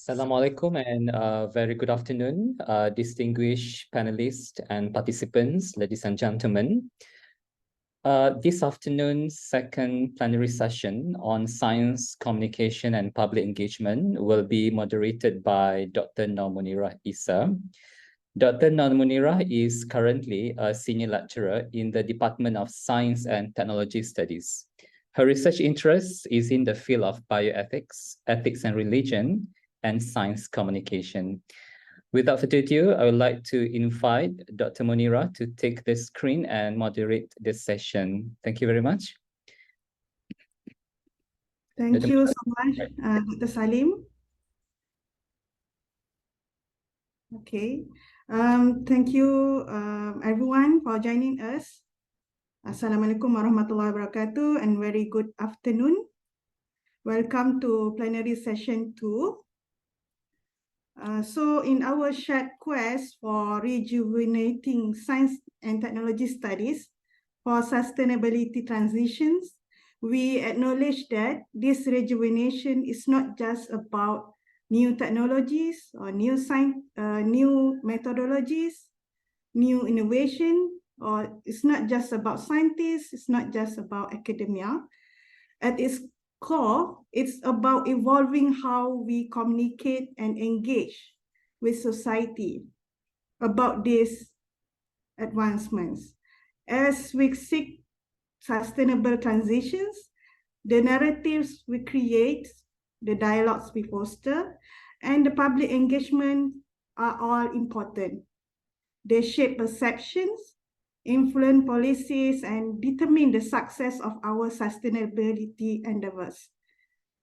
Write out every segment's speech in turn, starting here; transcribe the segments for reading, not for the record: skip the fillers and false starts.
Assalamualaikum and very good afternoon, distinguished panelists and participants, ladies and gentlemen. This afternoon's second plenary session on science, communication and public engagement will be moderated by Dr. Munirah Isa. Dr. Munirah is currently a senior lecturer in the Department of Science and Technology Studies. Her research interest is in the field of bioethics, ethics and religion, and science communication. Without further ado, I would like to invite Dr. Munirah to take the screen and moderate this session. Thank you very much. Thank you so much, Dr. Salim. Okay. Thank you everyone for joining us. Assalamualaikum warahmatullahi wabarakatuh and very good afternoon. Welcome to plenary session 2. So in our shared quest for rejuvenating science and technology studies for sustainability transitions, we acknowledge that this rejuvenation is not just about new technologies or new methodologies, new innovation, or it's not just about scientists, it's not just about academia. At its core, it's about evolving how we communicate and engage with society about these advancements. As we seek sustainable transitions, the narratives we create, the dialogues we foster, and the public engagement are all important. They shape perceptions, influence policies, and determine the success of our sustainability endeavors.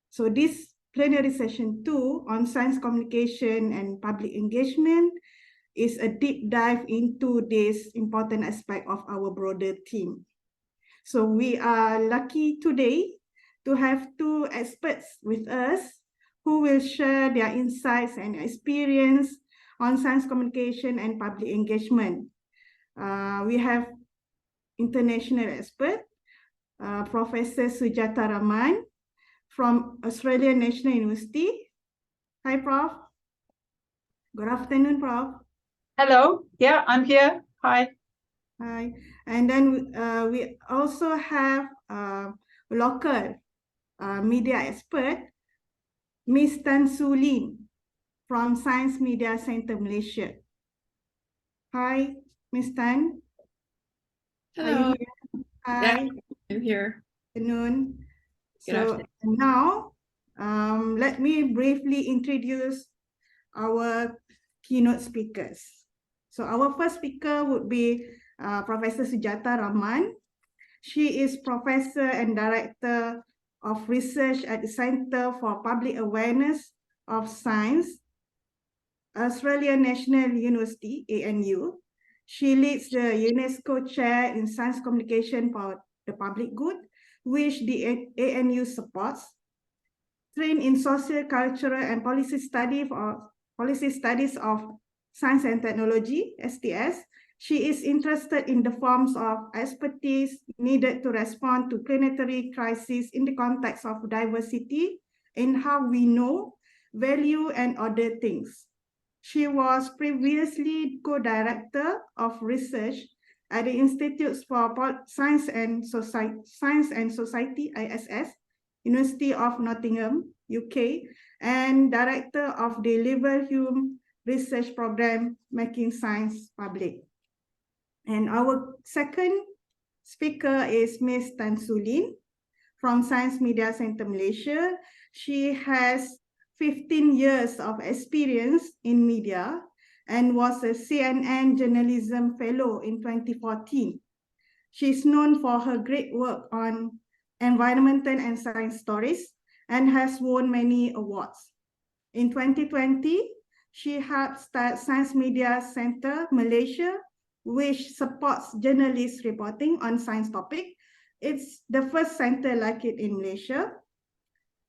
So this plenary session 2 on science communication and public engagement is a deep dive into this important aspect of our broader theme. So we are lucky today to have 2 experts with us who will share their insights and experience on science communication and public engagement. We have international expert, Professor Sujata Rahman from Australian National University. Hi, Prof. Good afternoon, Prof. Hello. Yeah, I'm here. Hi. Hi. And then we also have local media expert, Ms. Tan Soo Lin from Science Media Center Malaysia. Hi, Ms. Tan. Hello. Hi. Yeah, I'm here. Good afternoon. Good afternoon. Now, let me briefly introduce our keynote speakers. So our first speaker would be Professor Sujata Rahman. She is Professor and Director of Research at the Center for Public Awareness of Science, Australian National University, ANU. She leads the UNESCO Chair in Science Communication for the Public Good, which the ANU supports. Trained in Social, Cultural and Policy Studies of Science and Technology, STS, she is interested in the forms of expertise needed to respond to planetary crises in the context of diversity in how we know, value, and order things. She was previously co-director of research at the Institutes for Science and Society, ISS, University of Nottingham, UK, and director of the Liverhume Research Program, Making Science Public. And our second speaker is Ms. Tan Soo Lin from Science Media Center Malaysia. She has 15 years of experience in media and was a CNN Journalism Fellow in 2014. She's known for her great work on environmental and science stories and has won many awards. In 2020, she helped start Science Media Center Malaysia, which supports journalist reporting on science topic. It's the first center like it in Malaysia.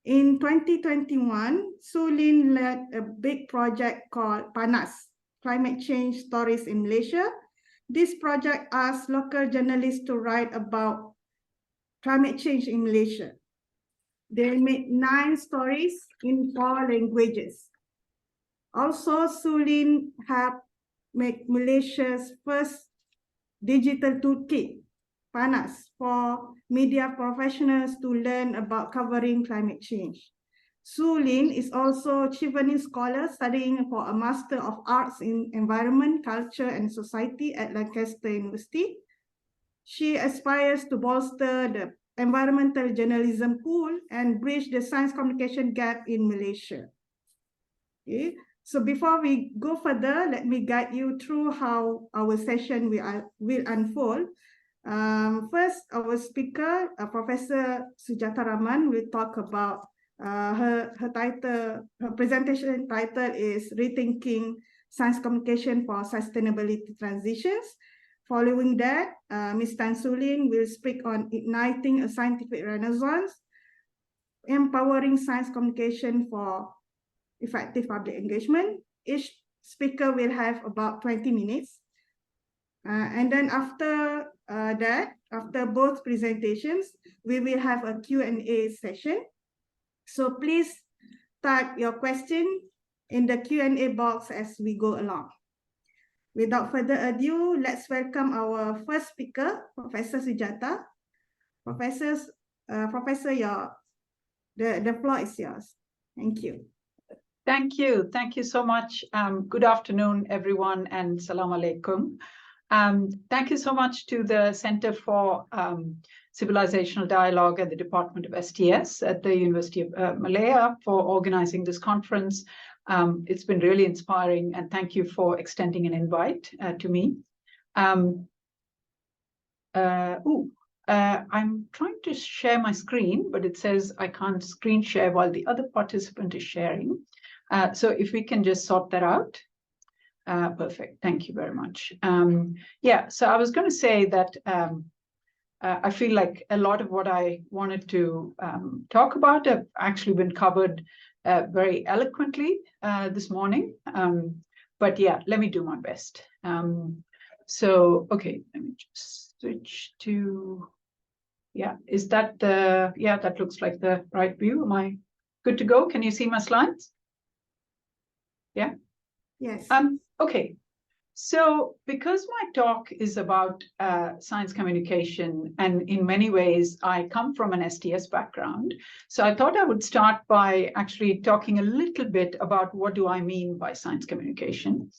In 2021, Soo Lin led a big project called PANAS, Climate Change Stories in Malaysia. This project asks local journalists to write about climate change in Malaysia. They made 9 stories in 4 languages. Also, Sulin helped make Malaysia's first digital toolkit, PANAS, for media professionals to learn about covering climate change. Sulin is also Chevening Scholar studying for a Master of Arts in Environment, Culture and Society at Lancaster University. She aspires to bolster the environmental journalism pool and bridge the science communication gap in Malaysia. Okay. So before we go further, let me guide you through how our session will unfold. First, our speaker, Professor Sujata Rahman, will talk about her presentation title is Rethinking Science Communication for Sustainability Transitions. Following that, Ms. Tan Sulin will speak on igniting a scientific renaissance, empowering science communication for effective public engagement. Each speaker will have about 20 minutes. And then after after both presentations, we will have a Q&A session. So please type your question in the Q&A box as we go along. Without further ado, let's welcome our first speaker, Professor Sujata. Professor, the floor is yours. Thank you. Thank you. Thank you so much. Good afternoon, everyone, and salam alaikum. Thank you so much to the Center for Civilizational Dialogue at the Department of STS at the University of Malaya for organizing this conference. It's been really inspiring, and thank you for extending an invite to me. I'm trying to share my screen, but it says I can't screen share while the other participant is sharing. So if we can just sort that out. Perfect. Thank you very much. Yeah, so I was going to say that I feel like a lot of what I wanted to talk about have actually been covered very eloquently this morning. But yeah, let me do my best. So, okay, let me just switch to, yeah, is that the, yeah, that looks like the right view. Am I good to go? Can you see my slides? Yeah? Yes. Okay. So because my talk is about science communication, and in many ways I come from an STS background, so I thought I would start by actually talking a little bit about what do I mean by science communication.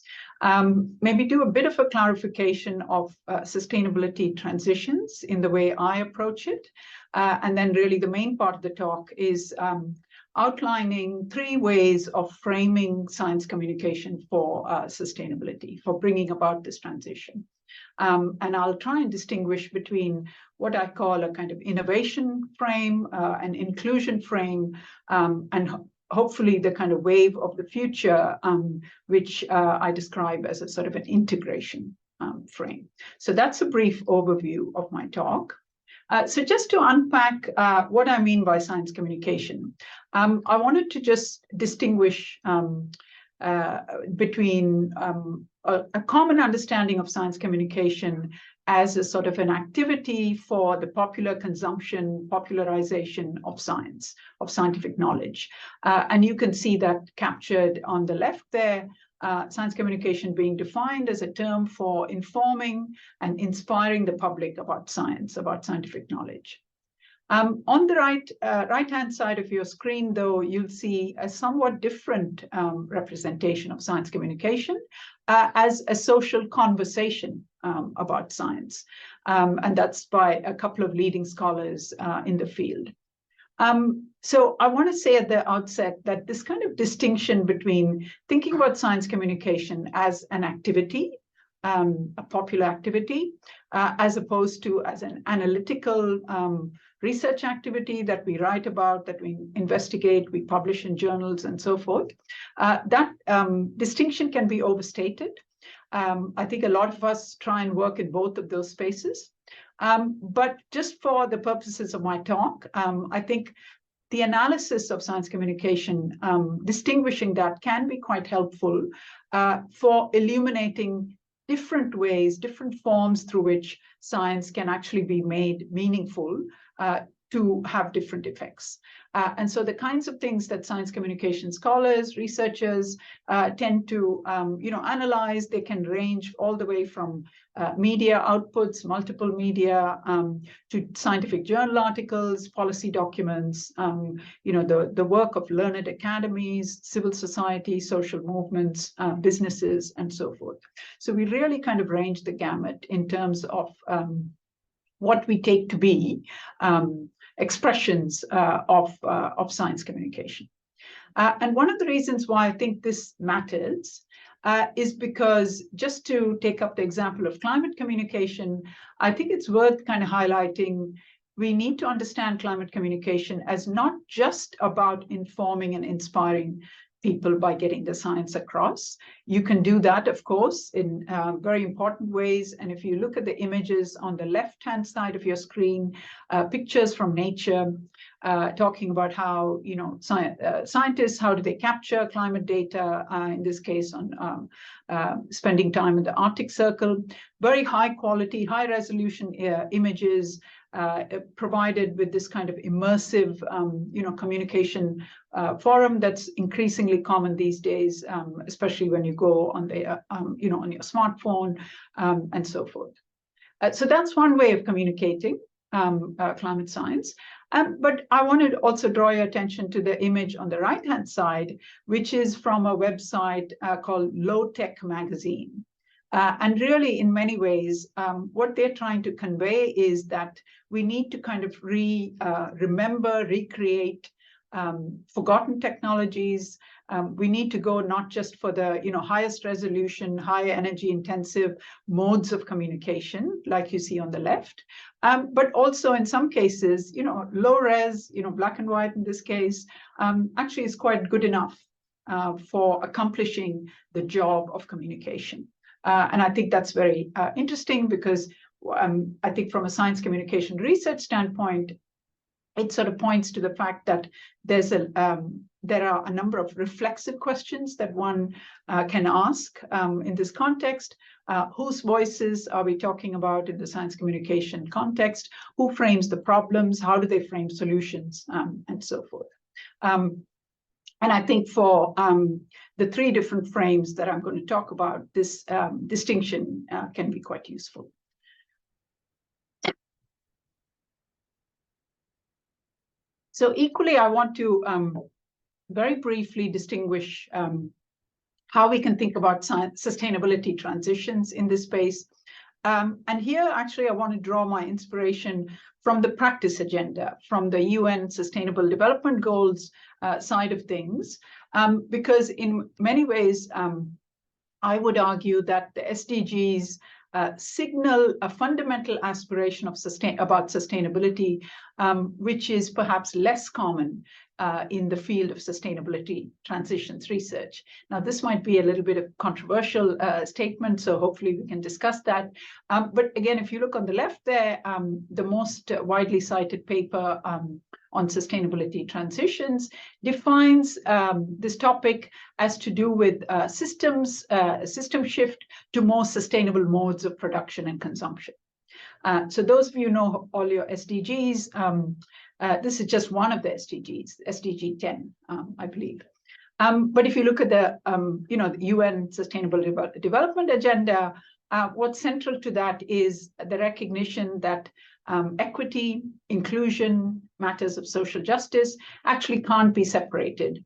Maybe do a bit of a clarification of sustainability transitions in the way I approach it. And then really the main part of the talk is outlining 3 ways of framing science communication for sustainability, for bringing about this transition. And I'll try and distinguish between what I call a kind of innovation frame, an inclusion frame, and hopefully the kind of wave of the future, which I describe as a sort of an integration frame. So that's a brief overview of my talk. So just to unpack what I mean by science communication, I wanted to just distinguish between a common understanding of science communication as a sort of an activity for the popular consumption, popularization of science, of scientific knowledge. And you can see that captured on the left there, science communication being defined as a term for informing and inspiring the public about science, about scientific knowledge. On the right-hand side of your screen, though, you'll see a somewhat different representation of science communication as a social conversation about science. And that's by a couple of leading scholars in the field. So I want to say at the outset that this kind of distinction between thinking about science communication as an activity, a popular activity, as opposed to as an analytical research activity that we write about, that we investigate, we publish in journals and so forth, that distinction can be overstated. I think a lot of us try and work in both of those spaces. But just for the purposes of my talk, I think the analysis of science communication, distinguishing that can be quite helpful for illuminating different ways, different forms through which science can actually be made meaningful to have different effects. And so the kinds of things that science communication scholars, researchers tend to analyze, they can range all the way from media outputs, multiple media, to scientific journal articles, policy documents, the work of learned academies, civil society, social movements, businesses, and so forth. So we really kind of range the gamut in terms of what we take to be expressions of science communication. And one of the reasons why I think this matters is because, just to take up the example of climate communication, I think it's worth kind of highlighting we need to understand climate communication as not just about informing and inspiring people by getting the science across. You can do that, of course, in very important ways. And if you look at the images on the left-hand side of your screen, pictures from nature, talking about how, scientists, how do they capture climate data, in this case on spending time in the Arctic Circle, very high quality, high resolution images, provided with this kind of immersive, communication forum that's increasingly common these days, especially when you go on the, on your smartphone, and so forth. So that's one way of communicating climate science. But I wanted to also draw your attention to the image on the right-hand side, which is from a website called Low Tech Magazine. And really, in many ways, what they're trying to convey is that we need to kind of remember, recreate forgotten technologies. We need to go not just for the highest resolution, high energy intensive modes of communication, like you see on the left, but also in some cases, low res, black and white in this case, actually is quite good enough for accomplishing the job of communication. And I think that's very interesting because I think from a science communication research standpoint, it sort of points to the fact that there are a number of reflexive questions that one can ask in this context. Whose voices are we talking about in the science communication context? Who frames the problems? How do they frame solutions? And so forth. And I think for the three different frames that I'm going to talk about, this distinction can be quite useful. So equally, I want to very briefly distinguish how we can think about sustainability transitions in this space. And here, actually, I want to draw my inspiration from the practice agenda, from the UN Sustainable Development Goals side of things, because in many ways, I would argue that the SDGs signal a fundamental aspiration of about sustainability, which is perhaps less common in the field of sustainability transitions research. Now, this might be a little bit of controversial statement, so hopefully we can discuss that. But again, if you look on the left there, the most widely cited paper on sustainability transitions defines this topic as to do with system shift to more sustainable modes of production and consumption. So those of you know all your SDGs. This is just one of the SDGs, SDG 10, I believe. But if you look at the the UN Sustainable Development Agenda, what's central to that is the recognition that equity, inclusion, matters of social justice actually can't be separated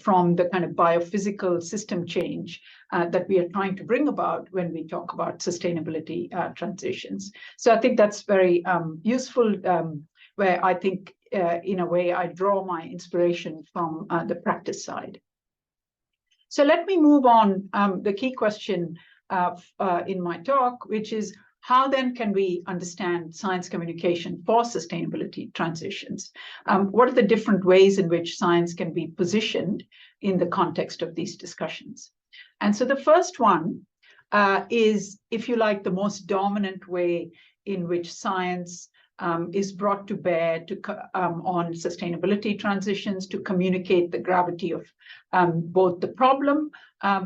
from the kind of biophysical system change that we are trying to bring about when we talk about sustainability transitions. So I think that's very useful, where I think, in a way, I draw my inspiration from the practice side. So let me move on the key question in my talk, which is, how then can we understand science communication for sustainability transitions? What are the different ways in which science can be positioned in the context of these discussions? And so the first one is, if you like, the most dominant way in which science is brought to bear on sustainability transitions to communicate the gravity of both the problem,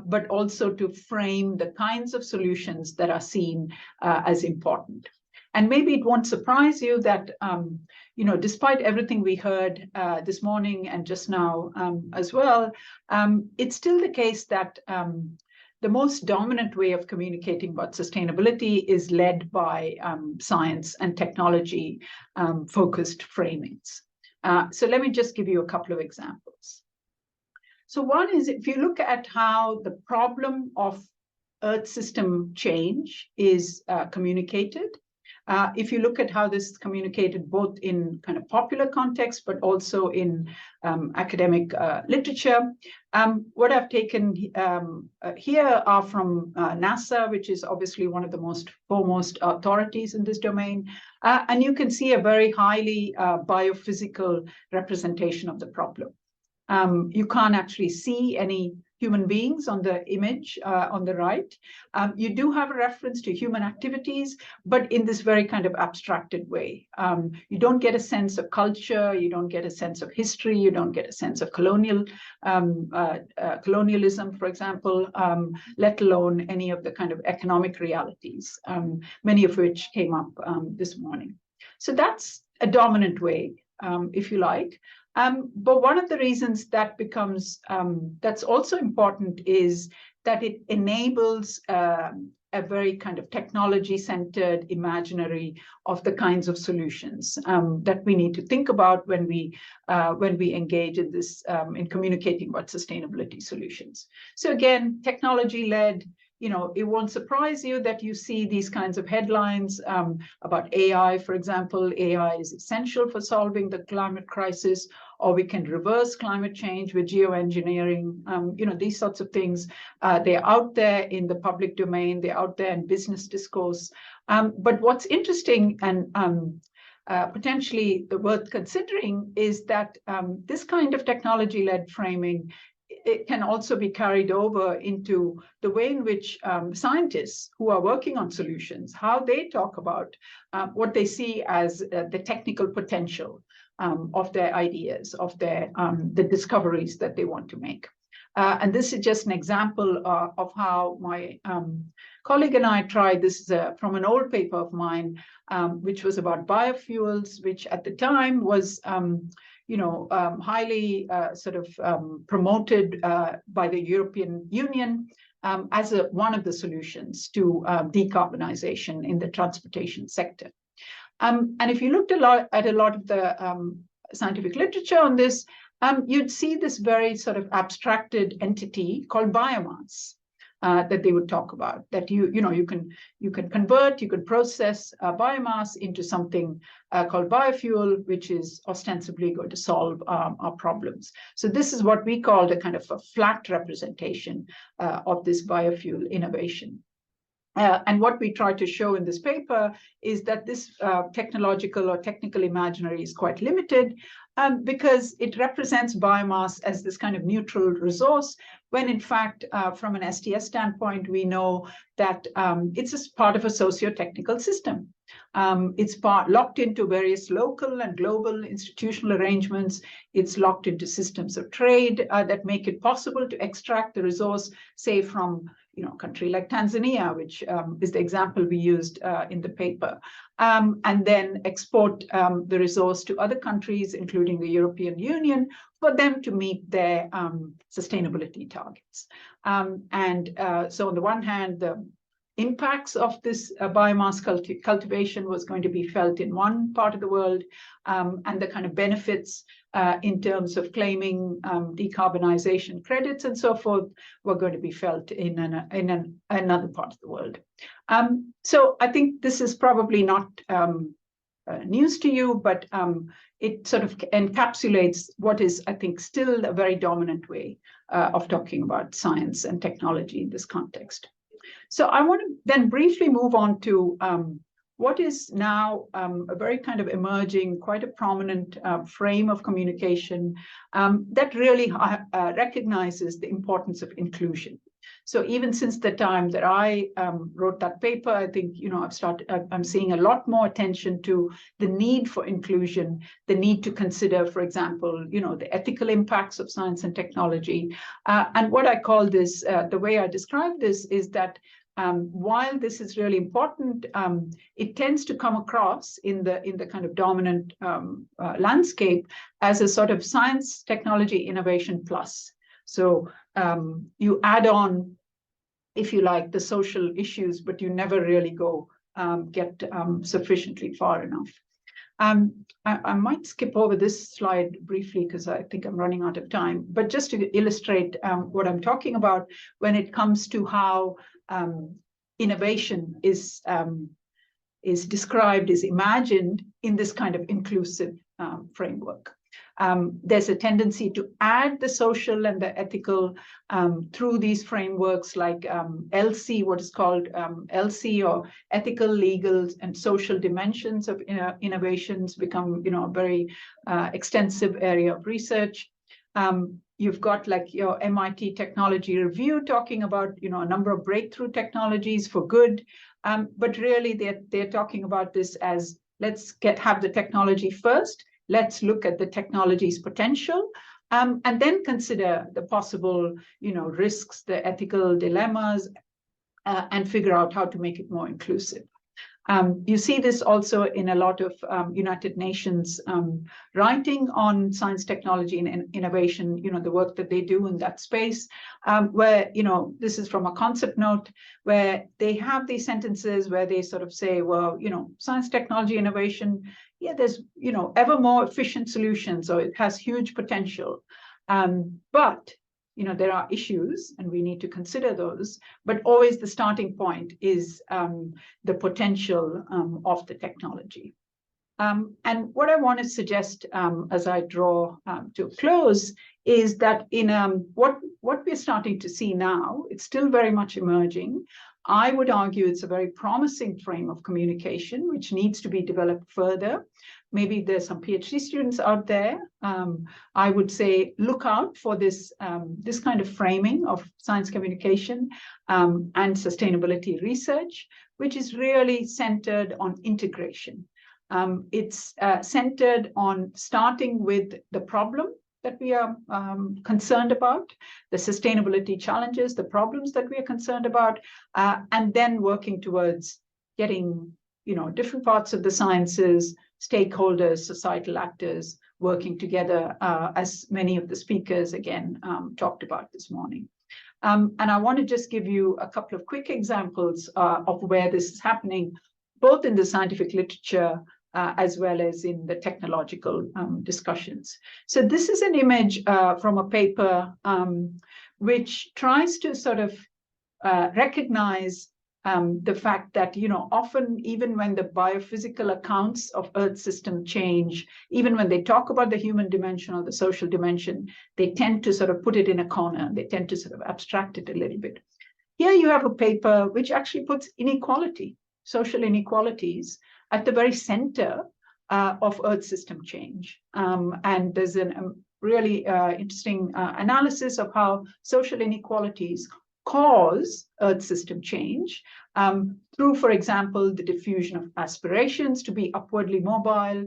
but also to frame the kinds of solutions that are seen as important. And maybe it won't surprise you that, despite everything we heard this morning and just now as well, it's still the case that the most dominant way of communicating about sustainability is led by science and technology focused framings. So let me just give you a couple of examples. So one is, if you look at how the problem of Earth system change is communicated, if you look at how this is communicated both in kind of popular context, but also in academic literature, what I've taken here are from NASA, which is obviously one of the most foremost authorities in this domain. And you can see a very highly biophysical representation of the problem. You can't actually see any human beings on the image on the right. You do have a reference to human activities, but in this very kind of abstracted way. You don't get a sense of culture, you don't get a sense of history, you don't get a sense of colonialism, for example, let alone any of the kind of economic realities, many of which came up this morning. So that's a dominant way, if you like. But one of the reasons that becomes, that's also important is that it enables a very kind of technology-centered imaginary of the kinds of solutions that we need to think about when we engage in this, in communicating about sustainability solutions. So again, technology-led, it won't surprise you that you see these kinds of headlines about AI, for example. AI is essential for solving the climate crisis, or we can reverse climate change with geoengineering. These sorts of things, they're out there in the public domain, they're out there in business discourse. But what's interesting and potentially worth considering is that this kind of technology-led framing, it can also be carried over into the way in which scientists who are working on solutions, how they talk about what they see as the technical potential of their ideas, of their the discoveries that they want to make. And this is just an example of how my colleague and I tried. This is from an old paper of mine, which was about biofuels, which at the time was highly promoted by the European Union as one of the solutions to decarbonization in the transportation sector. And if you looked at a lot of the scientific literature on this, you'd see this very sort of abstracted entity called biomass that they would talk about, that you can convert, you can process biomass into something called biofuel, which is ostensibly going to solve our problems. So this is what we call the kind of a flat representation of this biofuel innovation. And what we try to show in this paper is that this technological or technical imaginary is quite limited because it represents biomass as this kind of neutral resource, when in fact, from an STS standpoint, we know that it's a part of a socio-technical system. It's locked into various local and global institutional arrangements. It's locked into systems of trade that make it possible to extract the resource, say, from a country like Tanzania, which is the example we used in the paper, and then export the resource to other countries, including the European Union, for them to meet their sustainability targets. So on the one hand, the impacts of this biomass cultivation was going to be felt in one part of the world, and the kind of benefits in terms of claiming decarbonization credits and so forth were going to be felt in another part of the world. So I think this is probably not news to you, but it sort of encapsulates what is, I think, still a very dominant way of talking about science and technology in this context. So I want to then briefly move on to what is now a very kind of emerging, quite a prominent frame of communication that really recognizes the importance of inclusion. So even since the time that I wrote that paper, I think, I'm seeing a lot more attention to the need for inclusion, the need to consider, for example, the ethical impacts of science and technology. And what I call this, the way I describe this is that while this is really important, it tends to come across in the kind of dominant landscape as a sort of science, technology, innovation plus. So you add on, if you like, the social issues, but you never really go get sufficiently far enough. I might skip over this slide briefly because I think I'm running out of time, but just to illustrate what I'm talking about when it comes to how innovation is described, is imagined in this kind of inclusive framework. There's a tendency to add the social and the ethical through these frameworks like LC, what is called LC, or ethical, legal, and social dimensions of innovations become, a very extensive area of research. You've got like your MIT Technology Review talking about, a number of breakthrough technologies for good, but really they're talking about this as let's have the technology first. Let's look at the technology's potential, and then consider the possible, risks, the ethical dilemmas, and figure out how to make it more inclusive. You see this also in a lot of United Nations writing on science, technology, and innovation, the work that they do in that space, where, this is from a concept note, where they have these sentences where they sort of say, well, science, technology, innovation, yeah, there's, ever more efficient solutions, so it has huge potential. But there are issues and we need to consider those, but always the starting point is the potential of the technology. And what I want to suggest as I draw to a close is that in what we're starting to see now, it's still very much emerging. I would argue it's a very promising frame of communication, which needs to be developed further. Maybe there's some PhD students out there. I would say look out for this, this kind of framing of science communication and sustainability research, which is really centered on integration. It's centered on starting with the problem that we are concerned about, the sustainability challenges, the problems that we are concerned about, and then working towards getting, different parts of the sciences, stakeholders, societal actors working together, as many of the speakers again talked about this morning. And I want to just give you a couple of quick examples of where this is happening, both in the scientific literature as well as in the technological discussions. So this is an image from a paper which tries to sort of recognize the fact that, often even when the biophysical accounts of Earth system change, even when they talk about the human dimension or the social dimension, they tend to sort of put it in a corner. They tend to sort of abstract it a little bit. Here you have a paper which actually puts inequality, social inequalities, at the very center of Earth system change. And there's a really interesting analysis of how social inequalities cause Earth system change through, for example, the diffusion of aspirations to be upwardly mobile,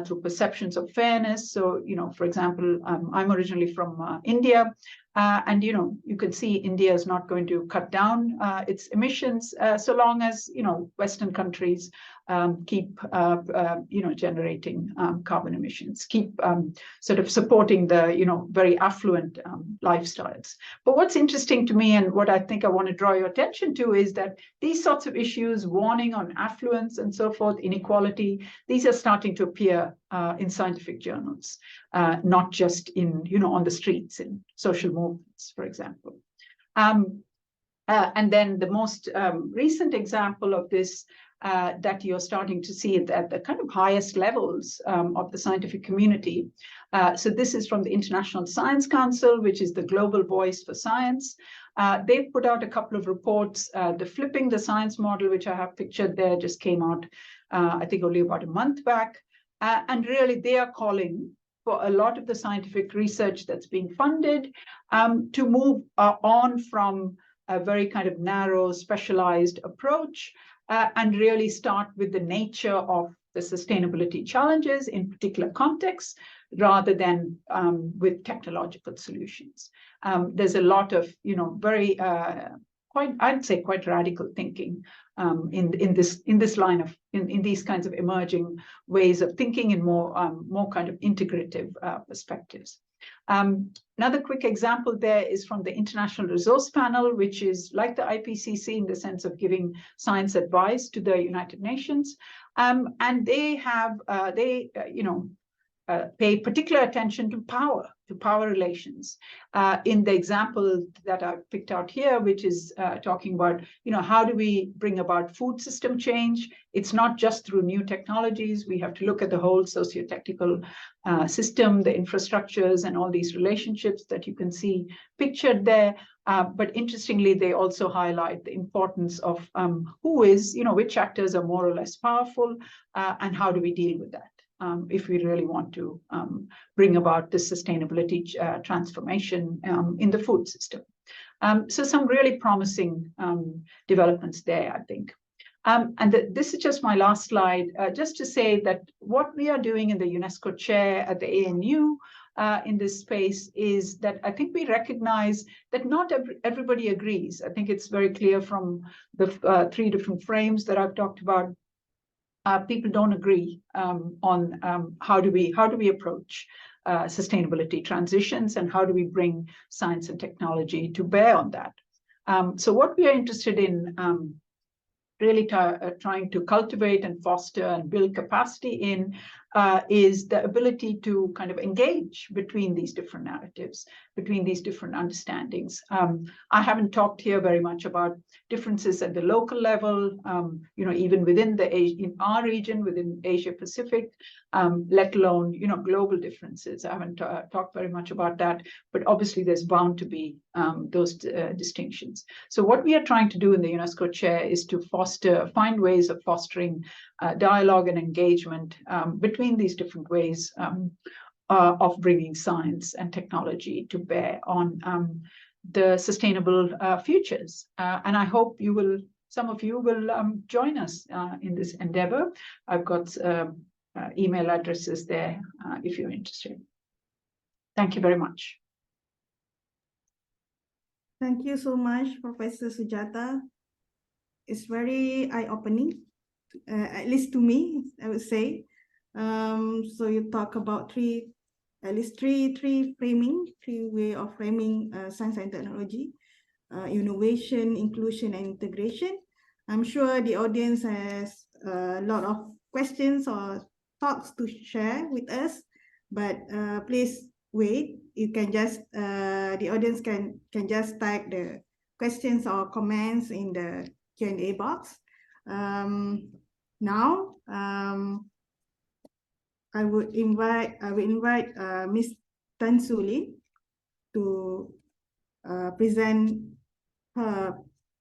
through perceptions of fairness. So, for example, I'm originally from India, and, you can see India is not going to cut down its emissions so long as, Western countries keep, generating carbon emissions, keep sort of supporting the, very affluent lifestyles. But what's interesting to me and what I think I want to draw your attention to is that these sorts of issues, warning on affluence and so forth, inequality, these are starting to appear in scientific journals, not just in, on the streets, in social movements, for example. And then the most recent example of this that you're starting to see at the kind of highest levels of the scientific community. So this is from the International Science Council, which is the global voice for science. They've put out a couple of reports. The Flipping the Science model, which I have pictured there, just came out, I think, only about a month back. And really, they are calling for a lot of the scientific research that's being funded to move on from a very kind of narrow, specialized approach and really start with the nature of the sustainability challenges in particular contexts, rather than with technological solutions. There's a lot of, very I'd say quite radical thinking in this line of in these kinds of emerging ways of thinking in more kind of integrative perspectives. Another quick example there is from the International Resource Panel, which is like the IPCC in the sense of giving science advice to the United Nations, and they have pay particular attention to power relations. In the example that I've picked out here, which is talking about, how do we bring about food system change? It's not just through new technologies. We have to look at the whole socio-technical system, the infrastructures, and all these relationships that you can see pictured there. But interestingly, they also highlight the importance of which actors are more or less powerful, and how do we deal with that? If we really want to bring about this sustainability transformation in the food system. So some really promising developments there, I think. And this is just my last slide, just to say that what we are doing in the UNESCO chair at the ANU in this space is that I think we recognize that not everybody agrees. I think it's very clear from the 3 different frames that I've talked about. People don't agree on how do we approach sustainability transitions, and how do we bring science and technology to bear on that. So what we are interested in really trying to cultivate and foster and build capacity in is the ability to kind of engage between these different narratives, between these different understandings. I haven't talked here very much about differences at the local level, even within in our region, within Asia Pacific, let alone, global differences. I haven't talked very much about that, but obviously there's bound to be those distinctions. So what we are trying to do in the UNESCO chair is to find ways of fostering dialogue and engagement between these different ways of bringing science and technology to bear on the sustainable futures. And I hope some of you will join us in this endeavor. I've got email addresses there if you're interested. Thank you very much. Thank you so much, Professor Sujata. It's very eye-opening, at least to me, I would say. So you talk about at least three way of framing science and technology, innovation, inclusion, and integration. I'm sure the audience has a lot of questions or thoughts to share with us, but please wait. You can just the audience can just type the questions or comments in the Q&A box. Now, I will invite Ms. Tan Soo Lin to present her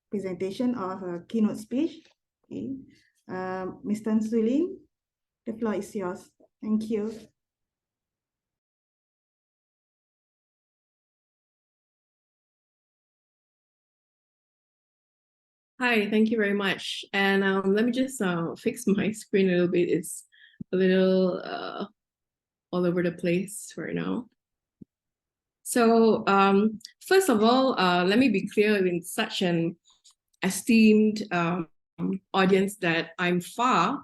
presentation or her keynote speech. Okay. Ms. Tan Soo Lin, the floor is yours. Thank you. Hi, thank you very much. And let me just fix my screen a little bit. It's a little all over the place right now. So first of all, let me be clear in such an esteemed audience that I'm far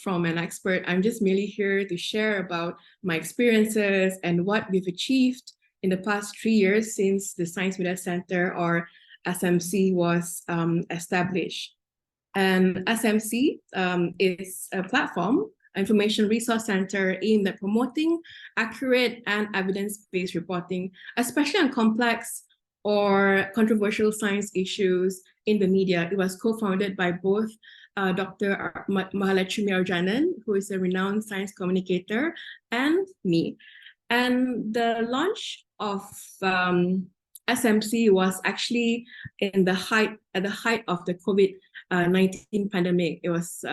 from an expert. I'm just merely here to share about my experiences and what we've achieved in the past 3 years since the Science Media Center, or SMC, was established. And SMC is a platform, information resource center aimed at promoting accurate and evidence-based reporting, especially on complex or controversial science issues in the media. It was co-founded by both Dr. Mahalakshmi Arjanan, who is a renowned science communicator, and me. And the launch of SMC was actually at the height of the COVID-19 pandemic. It was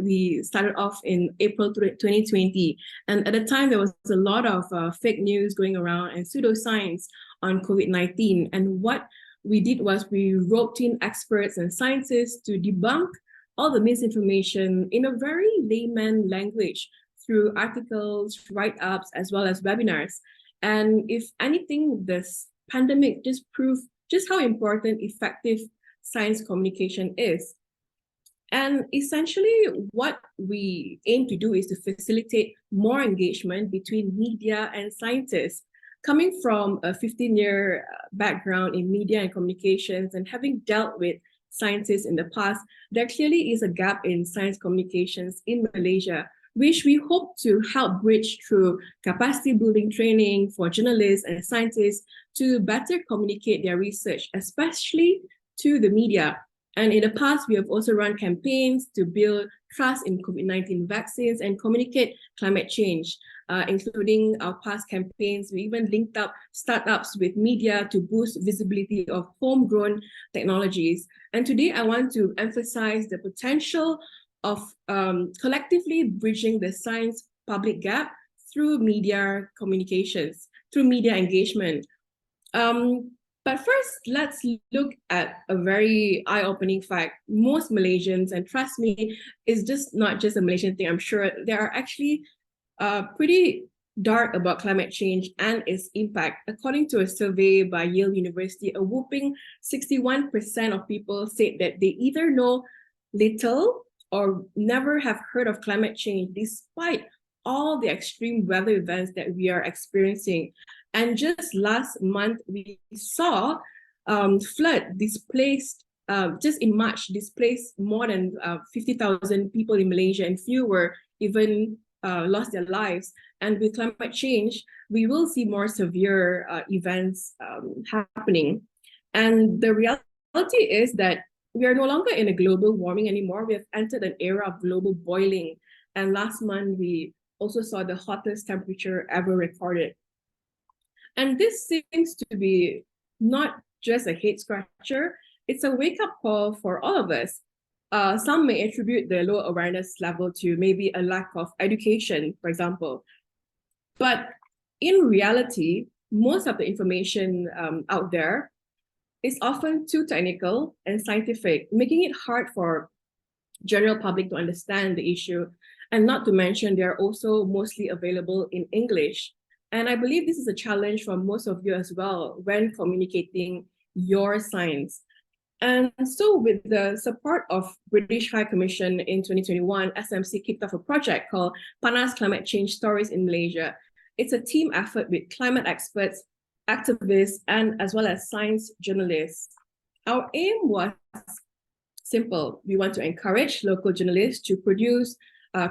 we started off in April 2020, and at the time there was a lot of fake news going around and pseudoscience on COVID-19. And what we did was we roped in experts and scientists to debunk all the misinformation in a very layman language through articles, write-ups, as well as webinars. And if anything, this pandemic just proved just how important effective science communication is. And essentially, what we aim to do is to facilitate more engagement between media and scientists. Coming from a 15-year background in media and communications and having dealt with scientists in the past, there clearly is a gap in science communications in Malaysia, which we hope to help bridge through capacity building training for journalists and scientists to better communicate their research, especially to the media. And in the past, we have also run campaigns to build trust in COVID-19 vaccines and communicate climate change, including our past campaigns. We even linked up startups with media to boost visibility of homegrown technologies. And today, I want to emphasize the potential of collectively bridging the science public gap through media communications, through media engagement. But first, let's look at a very eye-opening fact. Most Malaysians, and trust me, it's just not just a Malaysian thing, I'm sure there are actually pretty dark about climate change and its impact. According to a survey by Yale University, a whopping 61% of people said that they either know little or never have heard of climate change, despite all the extreme weather events that we are experiencing. And just last month, we saw flood displaced, just in March, displaced more than 50,000 people in Malaysia, and fewer even lost their lives. And with climate change, we will see more severe events happening. And the reality is that we are no longer in a global warming anymore. We have entered an era of global boiling. And last month, we also saw the hottest temperature ever recorded. And this seems to be not just a head scratcher, it's a wake-up call for all of us. Some may attribute the low awareness level to maybe a lack of education, for example. But in reality, most of the information out there is often too technical and scientific, making it hard for general public to understand the issue. And not to mention, they're also mostly available in English. And I believe this is a challenge for most of you as well when communicating your science. And so with the support of British High Commission in 2021, SMC kicked off a project called Panas Climate Change Stories in Malaysia. It's a team effort with climate experts, activists, and as well as science journalists. Our aim was simple. We want to encourage local journalists to produce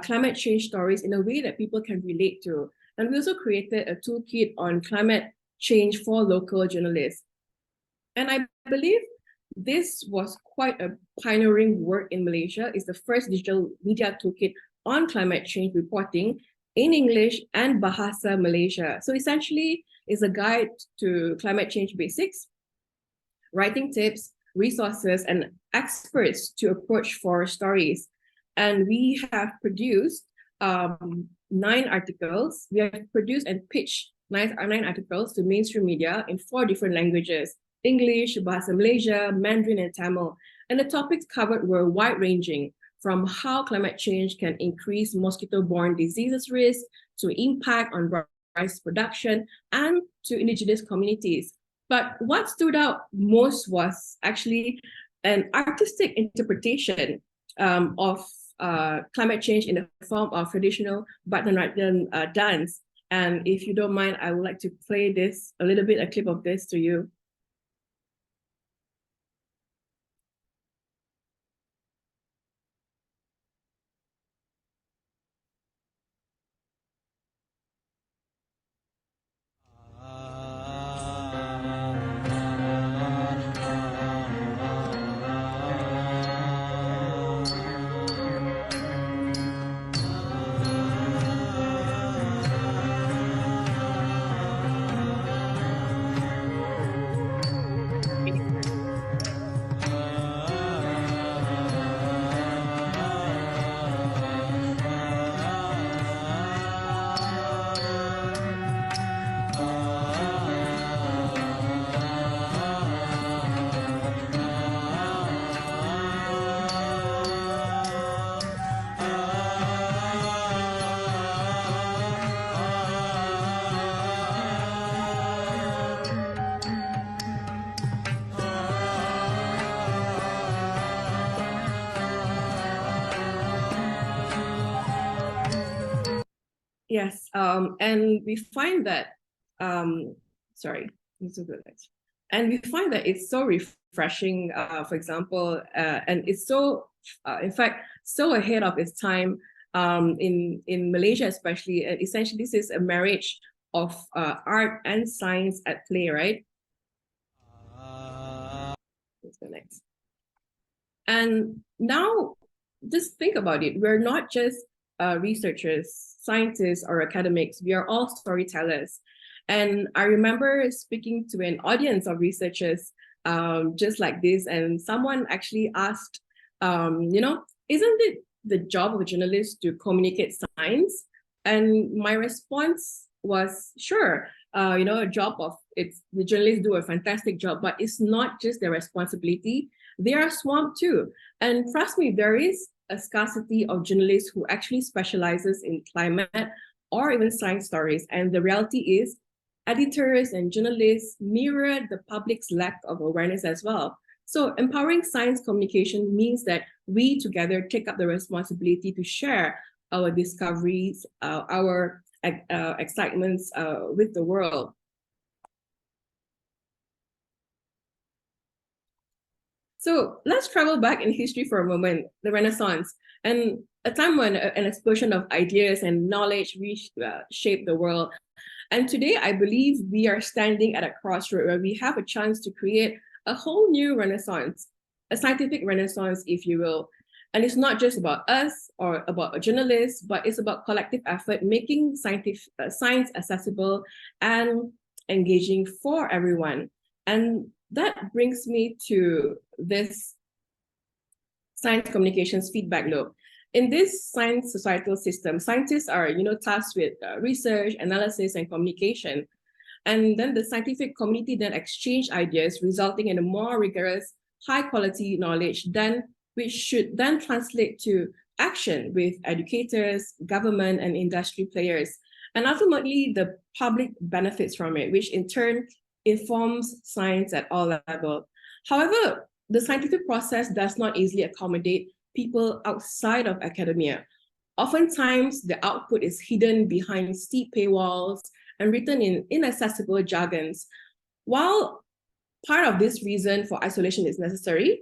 climate change stories in a way that people can relate to. And we also created a toolkit on climate change for local journalists. And I believe this was quite a pioneering work in Malaysia. It's the first digital media toolkit on climate change reporting in English and Bahasa Malaysia. So essentially, it's a guide to climate change basics, writing tips, resources, and experts to approach for stories. And we have produced 9 articles. We have produced and pitched 9 articles to mainstream media in 4 different languages: English, Bahasa Malaysia, Mandarin, and Tamil. And the topics covered were wide-ranging, from how climate change can increase mosquito-borne diseases risk, to impact on rice production, and to indigenous communities. But what stood out most was actually an artistic interpretation of climate change in the form of traditional Bharatanatyam dance. And if you don't mind, I would like to play this, a clip of this to you. Yes, and we find that, sorry, and we find that it's so refreshing, for example, and it's so, in fact, so ahead of its time in Malaysia especially. Essentially, this is a marriage of art and science at play, right? Let's go next. And now, just think about it. We're not just researchers, scientists, or academics. We are all storytellers. And I remember speaking to an audience of researchers just like this, and someone actually asked, isn't it the job of a journalist to communicate science? And my response was, sure, a job of the journalists do a fantastic job, but it's not just their responsibility. They are swamped too. And trust me, there is a scarcity of journalists who actually specializes in climate or even science stories. And the reality is, editors and journalists mirror the public's lack of awareness as well. So empowering science communication means that we together take up the responsibility to share our discoveries, our excitements with the world. So let's travel back in history for a moment, the Renaissance, and a time when an explosion of ideas and knowledge shaped the world. And today, I believe we are standing at a crossroad where we have a chance to create a whole new Renaissance, a scientific Renaissance, if you will. And it's not just about us or about a journalist, but it's about collective effort, making science accessible and engaging for everyone. And that brings me to this science communications feedback loop. In this science societal system, scientists are, tasked with research, analysis, and communication. And then the scientific community then exchange ideas, resulting in a more rigorous, high-quality knowledge, which should then translate to action with educators, government, and industry players. And ultimately, the public benefits from it, which in turn informs science at all levels. However, the scientific process does not easily accommodate people outside of academia. Oftentimes, the output is hidden behind steep paywalls and written in inaccessible jargons. While part of this reason for isolation is necessary,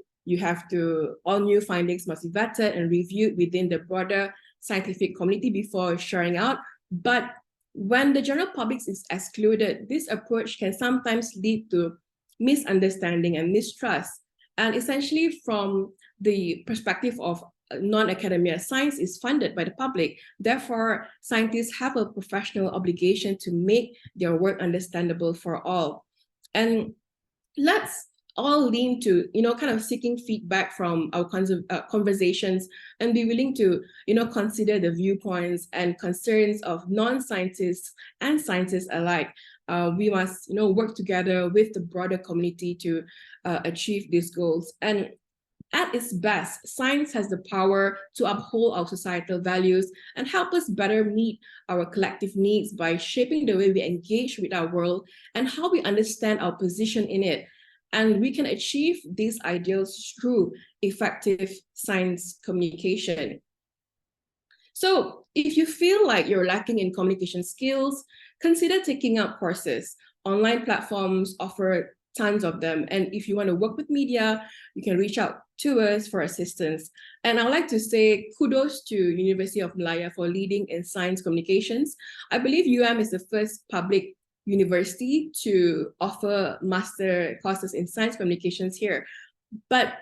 all new findings must be vetted and reviewed within the broader scientific community before sharing out. But when the general public is excluded, this approach can sometimes lead to misunderstanding and mistrust. And essentially, from the perspective of non-academia, science is funded by the public. Therefore, scientists have a professional obligation to make their work understandable for all. And let's all lean to, kind of seeking feedback from our conversations and be willing to, consider the viewpoints and concerns of non-scientists and scientists alike. We must, work together with the broader community to achieve these goals. And at its best, science has the power to uphold our societal values and help us better meet our collective needs by shaping the way we engage with our world and how we understand our position in it. And we can achieve these ideals through effective science communication. So if you feel like you're lacking in communication skills, consider taking up courses. Online platforms offer tons of them. And if you want to work with media, you can reach out to us for assistance. And I'd like to say kudos to University of Malaya for leading in science communications. I believe UM is the first public university to offer master courses in science communications here. But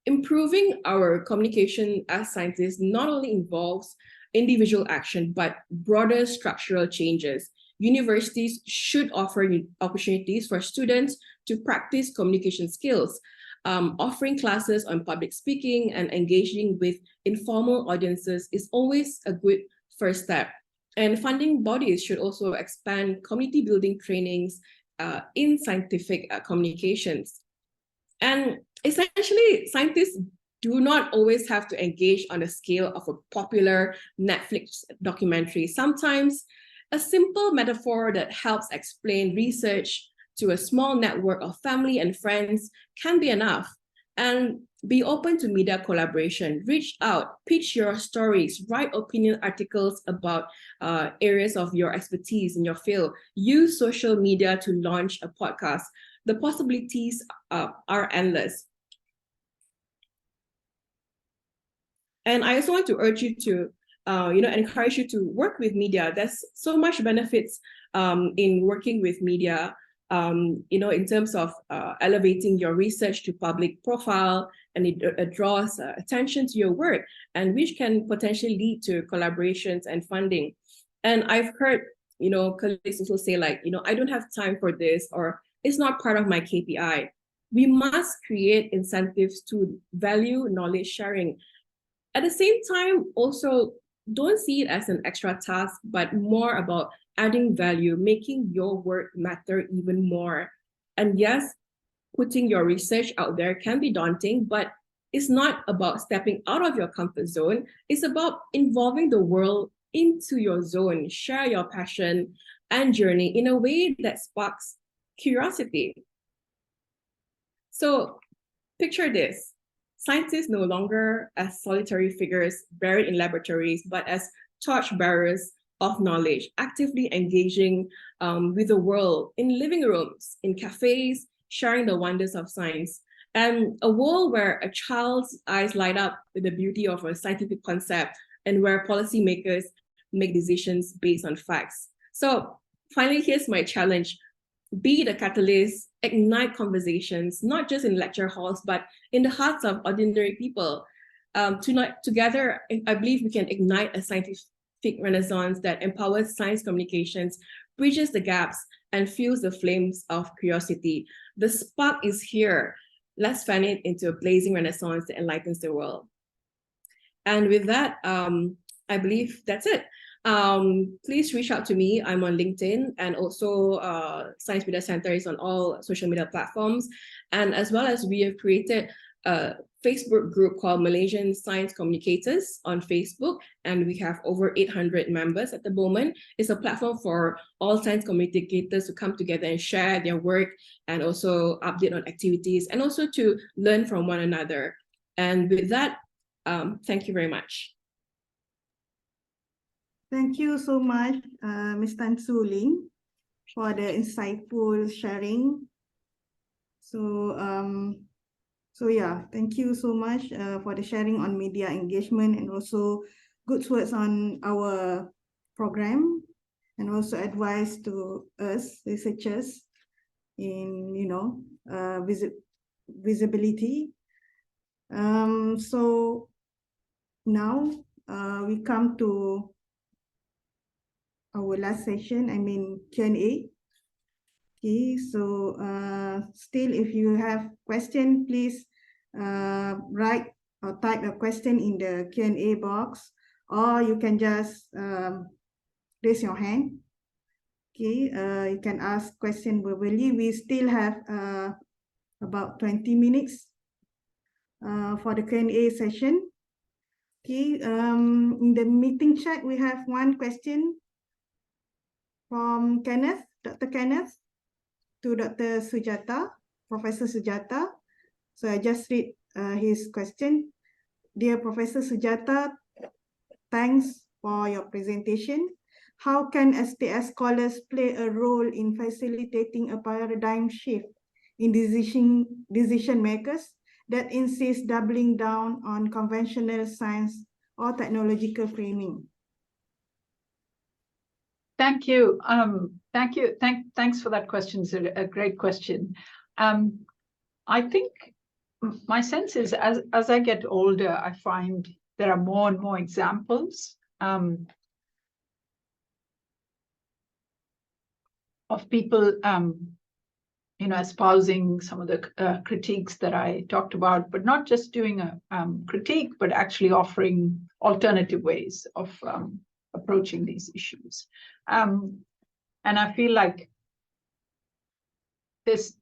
improving our communication as scientists not only involves individual action, but broader structural changes. Universities should offer opportunities for students to practice communication skills, offering classes on public speaking and engaging with informal audiences is always a good first step. And funding bodies should also expand community building trainings in scientific communications. And essentially, scientists do not always have to engage on the scale of a popular Netflix documentary. Sometimes a simple metaphor that helps explain research to a small network of family and friends can be enough. And be open to media collaboration. Reach out, pitch your stories, write opinion articles about areas of your expertise in your field. Use social media to launch a podcast. The possibilities are endless. And I also want to urge you to, encourage you to work with media. There's so much benefits in working with media. In terms of elevating your research to public profile, and it draws attention to your work, and which can potentially lead to collaborations and funding. And I've heard, colleagues also say like, I don't have time for this, or it's not part of my KPI. We must create incentives to value knowledge sharing. At the same time, also, don't see it as an extra task, but more about adding value, making your work matter even more. And yes, putting your research out there can be daunting, but it's not about stepping out of your comfort zone. It's about involving the world into your zone. Share your passion and journey in a way that sparks curiosity. So picture this. Scientists no longer as solitary figures buried in laboratories, but as torchbearers of knowledge, actively engaging with the world in living rooms, in cafes, sharing the wonders of science. And a world where a child's eyes light up with the beauty of a scientific concept, and where policymakers make decisions based on facts. So finally, here's my challenge. Be the catalyst, ignite conversations, not just in lecture halls, but in the hearts of ordinary people. Together, I believe we can ignite a scientific renaissance that empowers science communications, bridges the gaps, and fuels the flames of curiosity. The spark is here. Let's fan it into a blazing renaissance that enlightens the world. And with that, I believe that's it. Please reach out to me. I'm on LinkedIn, and also Science Media Center is on all social media platforms. And as well as we have created a Facebook group called Malaysian Science Communicators on Facebook, and we have over 800 members at the moment. It's a platform for all science communicators to come together and share their work, and also update on activities, and also to learn from one another. And with that, thank you very much. Thank you so much, Ms. Tan Su Ling, for the insightful sharing. So yeah, thank you so much for the sharing on media engagement, and also good words on our program, and also advice to us researchers in visibility. So now we come to our last session, Q&A. Okay, so still, if you have question, please write or type a question in the Q&A box, or you can just raise your hand. Okay, you can ask question verbally. We still have about 20 minutes for the Q&A session. Okay, in the meeting chat, we have one question from Kenneth, Dr. Kenneth, to Dr. Sujata, Professor Sujata. So I just read his question. Dear Professor Sujata, thanks for your presentation. How can STS scholars play a role in facilitating a paradigm shift in decision makers that insist doubling down on conventional science or technological framing? Thank you. Thanks for that question. It's a great question. I think my sense is, as I get older, I find there are more and more examples of people, espousing some of the critiques that I talked about, but not just doing a critique, but actually offering alternative ways of approaching these issues. And I feel like there's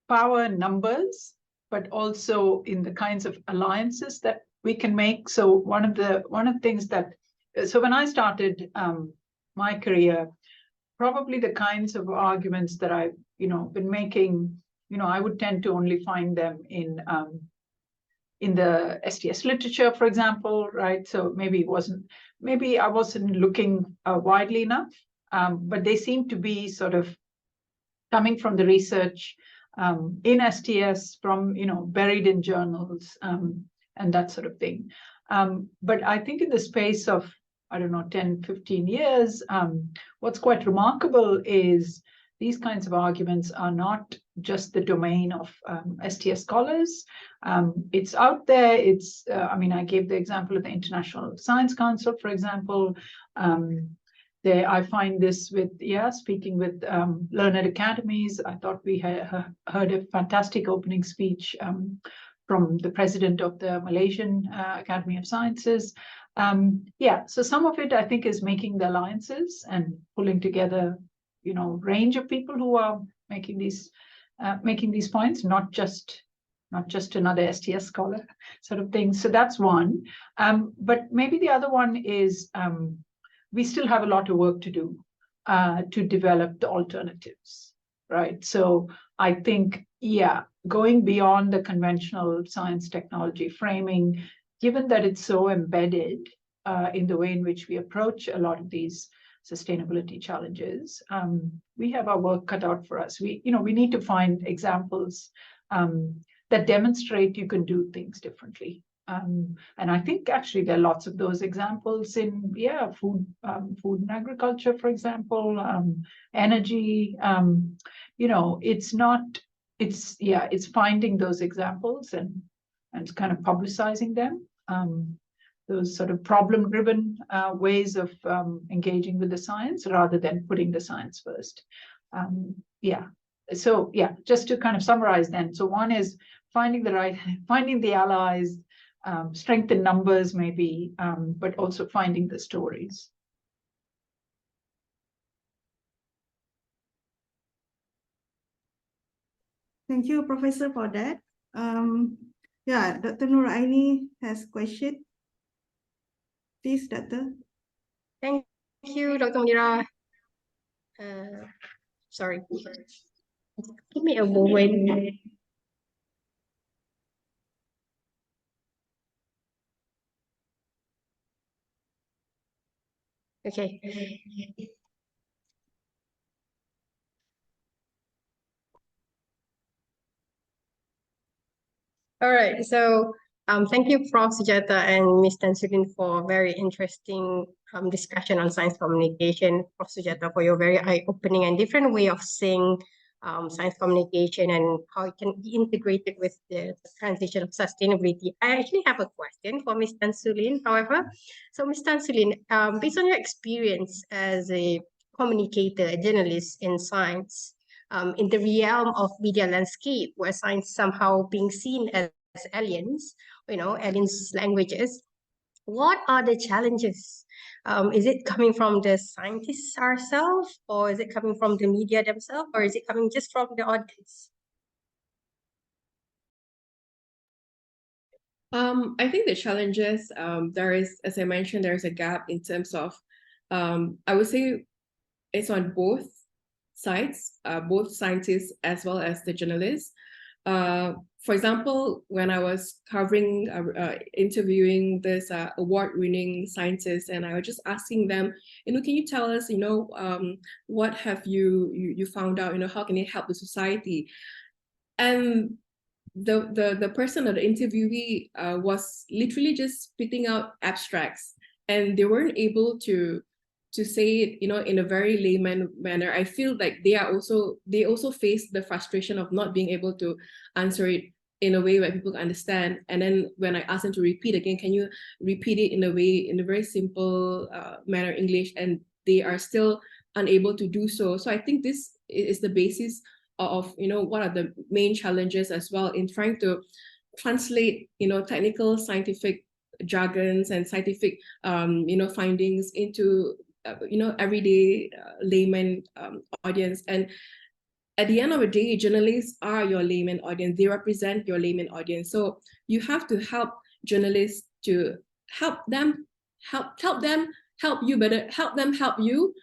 power in numbers, but also in the kinds of alliances that we can make. So one of the things that, so when I started my career, probably the kinds of arguments that I've been making, I would tend to only find them in in the STS literature, for example, right? So maybe I wasn't looking widely enough, but they seem to be sort of coming from the research in STS, from, buried in journals, and that sort of thing. But I think in the space of, I don't know, 10, 15 years, what's quite remarkable is these kinds of arguments are not just the domain of STS scholars. It's out there. It's, I gave the example of the International Science Council, for example. I find this with, speaking with learned academies. I thought we heard a fantastic opening speech from the president of the Malaysian Academy of Sciences. So some of it, I think, is making the alliances and pulling together, range of people who are making these points, not just another STS scholar sort of thing. So that's one. But maybe the other one is we still have a lot of work to do to develop the alternatives, right? So I think, going beyond the conventional science technology framing, given that it's so embedded in the way in which we approach a lot of these sustainability challenges, we have our work cut out for us. We need to find examples that demonstrate you can do things differently. And I think actually there are lots of those examples in food and agriculture, for example, energy. It's finding those examples and kind of publicizing them. Those sort of problem-driven ways of engaging with the science rather than putting the science first. So just to kind of summarize then. So one is finding the allies, strength in numbers maybe, but also finding the stories. Thank you, Professor, for that. Dr. Nuraini has a question. Please, Doctor. Thank you, Dr. Mira. Sorry. Give me a moment. Okay. All right. So thank you, Prof. Sujata and Ms. Tansurin, for a very interesting discussion on science communication. Prof. Sujata, for your very eye-opening and different way of seeing science communication and how it can be integrated with the transition of sustainability. I actually have a question for Ms. Tansurin, however. So Ms. Tansurin, based on your experience as a communicator, a journalist in science, in the realm of media landscape, where science somehow being seen as aliens, aliens languages, what are the challenges? Is it coming from the scientists ourselves, or is it coming from the media themselves, or is it coming just from the audience? I think the challenges, there is, as I mentioned, there's a gap in terms of, I would say it's on both sides, both scientists as well as the journalists. For example, when I was covering, interviewing this award-winning scientists, and I was just asking them, can you tell us, what have you found out, how can it help the society? And the person or the interviewee was literally just spitting out abstracts, and they weren't able to say it, in a very layman manner. I feel like they also face the frustration of not being able to answer it in a way where people understand. And then when I ask them to repeat again, can you repeat it in a very simple manner English, and they are still unable to do so. So I think this is the basis of, what are the main challenges as well in trying to translate, technical scientific jargons and scientific, findings into everyday layman audience. And at the end of the day, journalists are your layman audience. They represent your layman audience. So you have to help journalists to help them help you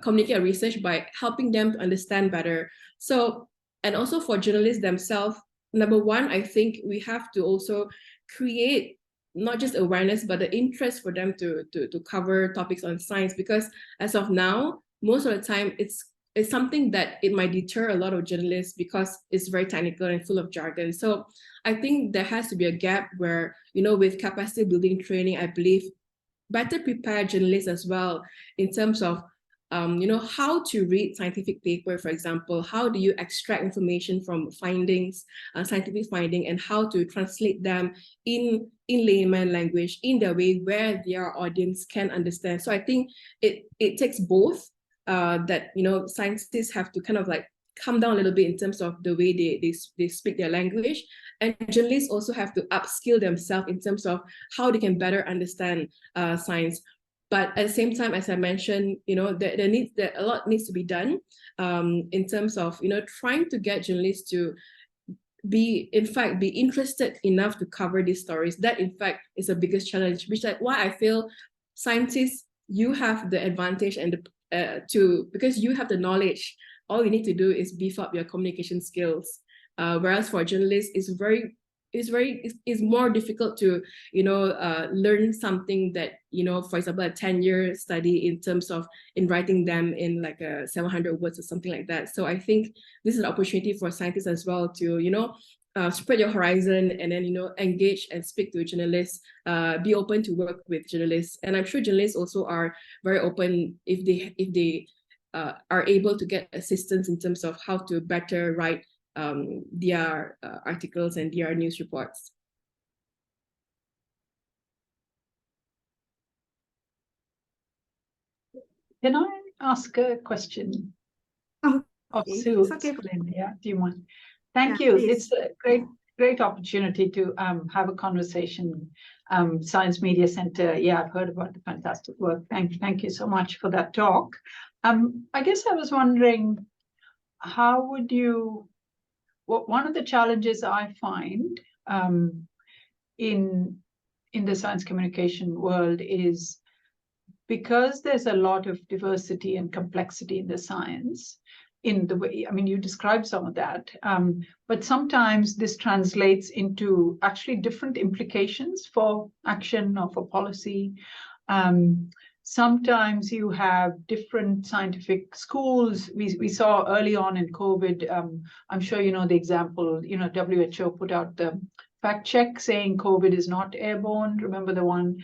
communicate research by helping them to understand better. So, and also for journalists themselves, number one, I think we have to also create not just awareness, but the interest for them to cover topics on science, because as of now, most of the time it's something that it might deter a lot of journalists because it's very technical and full of jargon. So I think there has to be a gap where, with capacity building training, I believe better prepare journalists as well in terms of how to read scientific paper, for example. How do you extract information from findings, scientific finding, and how to translate them in layman language in the way where their audience can understand. So I think it takes both, that scientists have to kind of like come down a little bit in terms of the way they speak their language, and journalists also have to upskill themselves in terms of how they can better understand science. But at the same time, as I mentioned, there a lot needs to be done in terms of trying to get journalists to be interested enough to cover these stories. That in fact is the biggest challenge, which is why I feel scientists, you have the advantage and because you have the knowledge. All you need to do is beef up your communication skills. Whereas for journalists, it's more difficult to learn something that for example a 10-year study in writing them in like 700 words or something like that. So I think this is an opportunity for scientists as well to spread your horizon and then engage and speak to journalists, be open to work with journalists. And I'm sure journalists also are very open if they are able to get assistance in terms of how to better write their articles and their news reports. Can I ask a question Oh, of okay. Sue? It's okay. Yeah, do you mind? Thank Yeah, you. please. It's a great opportunity to have a conversation. Science Media Center. Yeah, I've heard about the fantastic work. Thank you so much for that talk. I guess I was wondering, how would you? One of the challenges I find in the science communication world is, because there's a lot of diversity and complexity in the science, in the way, I mean, you described some of that, but sometimes this translates into actually different implications for action or for policy. Sometimes you have different scientific schools. We saw early on in COVID, I'm sure you know the example, WHO put out the fact check saying COVID is not airborne. Remember the one?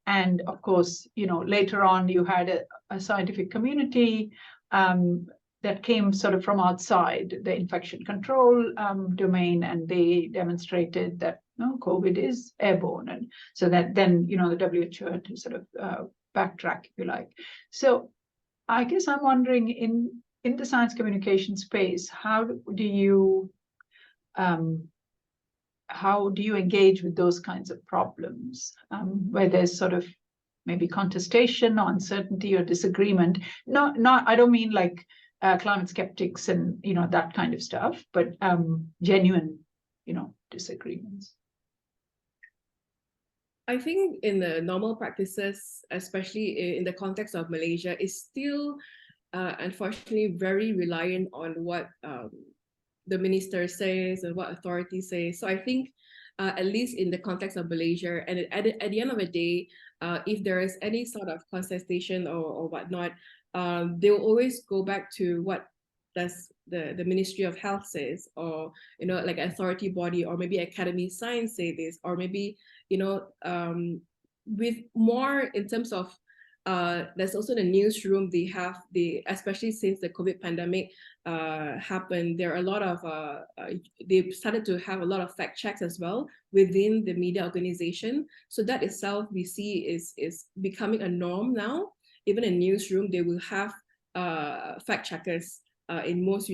And of course, later on you had a scientific community that came sort of from outside the infection control domain, and they demonstrated that no, COVID is airborne. And so that then, the WHO had to sort of backtrack, if you like. So I guess I'm wondering, in the science communication space, how do you engage with those kinds of problems where there's sort of maybe contestation or uncertainty or disagreement? I don't mean like climate skeptics and that kind of stuff, but genuine disagreements. I think in the normal practices, especially in the context of Malaysia, is still unfortunately very reliant on what the minister says and what authorities say. So I think at least in the context of Malaysia, and at the end of the day, if there is any sort of contestation or whatnot, they will always go back to what does the Ministry of Health says, or like authority body, or maybe Academy of Science say this, or maybe with more in terms of there's also the newsroom. Especially since the COVID pandemic happened, there are a lot of they've started to have a lot of fact checks as well within the media organization. So that itself we see is becoming a norm now. Even in newsroom, they will have fact checkers in most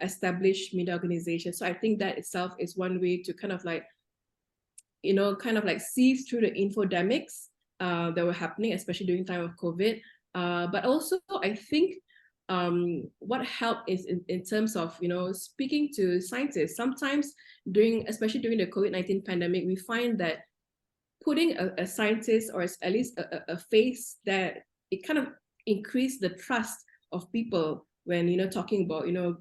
established media organizations. So I think that itself is one way to kind of like see through the infodemics that were happening, especially during time of COVID. But also, I think what helped is in terms of speaking to scientists. Sometimes especially during the COVID-19 pandemic, we find that putting a scientist, or at least a face, that it kind of increased the trust of people when, you know, talking about, you know,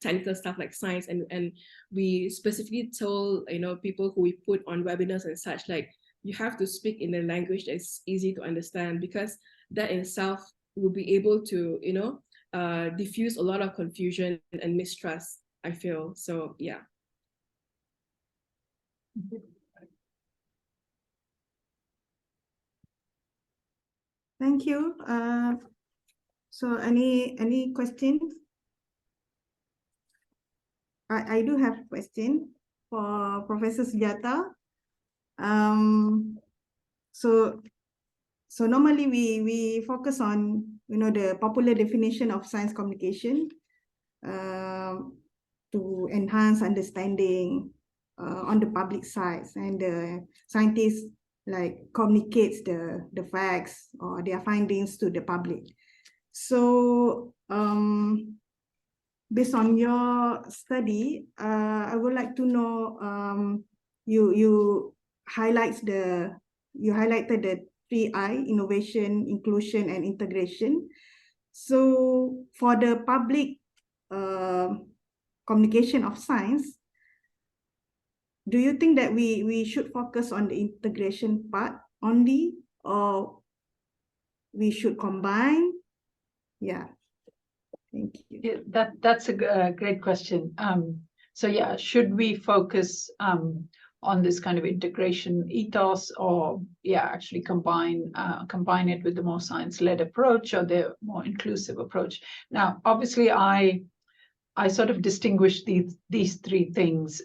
technical stuff like science, and we specifically told, you know, people who we put on webinars and such, like, you have to speak in a language that's easy to understand, because that in itself will be able to, you know, diffuse a lot of confusion and mistrust, I feel. So yeah. Thank you. So any questions? I do have a question for Professor Sujata. So normally we focus on, you know, the popular definition of science communication to enhance understanding on the public side, and the scientists like communicates the facts or their findings to the public. So based on your study, I would like to know, you highlighted the 3I: innovation, inclusion, and integration. So for the public communication of science, do you think that we should focus on the integration part only, or we should combine? Yeah. Thank you. Yeah, that's a great question. So yeah, should we focus on this kind of integration ethos, or yeah, actually combine it with the more science-led approach or the more inclusive approach? Now, obviously, I sort of distinguish these three things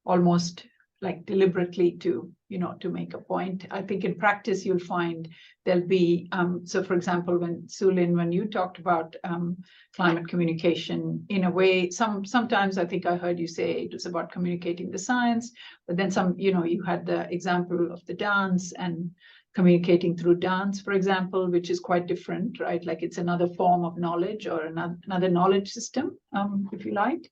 almost like deliberately to, you know, to make a point. I think in practice you'll find there'll be, so for example, when Sulin, when you talked about climate communication, in a way, sometimes I think I heard you say it was about communicating the science, but then you know, you had the example of the dance and communicating through dance, for example, which is quite different, right? Like it's another form of knowledge, or another knowledge system, if you like.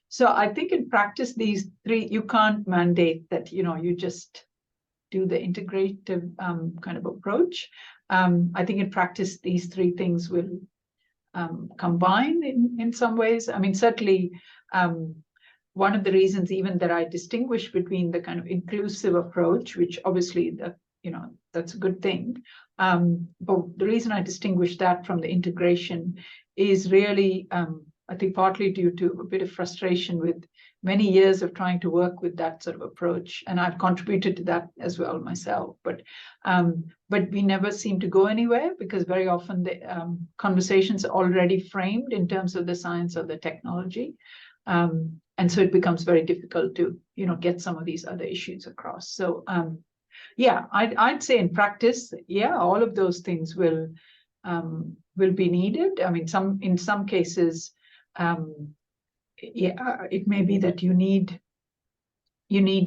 So I think in practice, these three, you can't mandate that, you know, you just do the integrative kind of approach. I think in practice, these three things will combine in some ways. I mean, certainly, one of the reasons even that I distinguish between the kind of inclusive approach, which obviously you know, that's a good thing. But the reason I distinguish that from the integration is really, I think partly due to a bit of frustration with many years of trying to work with that sort of approach. And I've contributed to that as well myself. But we never seem to go anywhere, because very often the conversations are already framed in terms of the science or the technology. And so it becomes very difficult to, you know, get some of these other issues across. So yeah, I'd say in practice, yeah, all of those things will be needed. I mean, in some cases, yeah, it may be that you need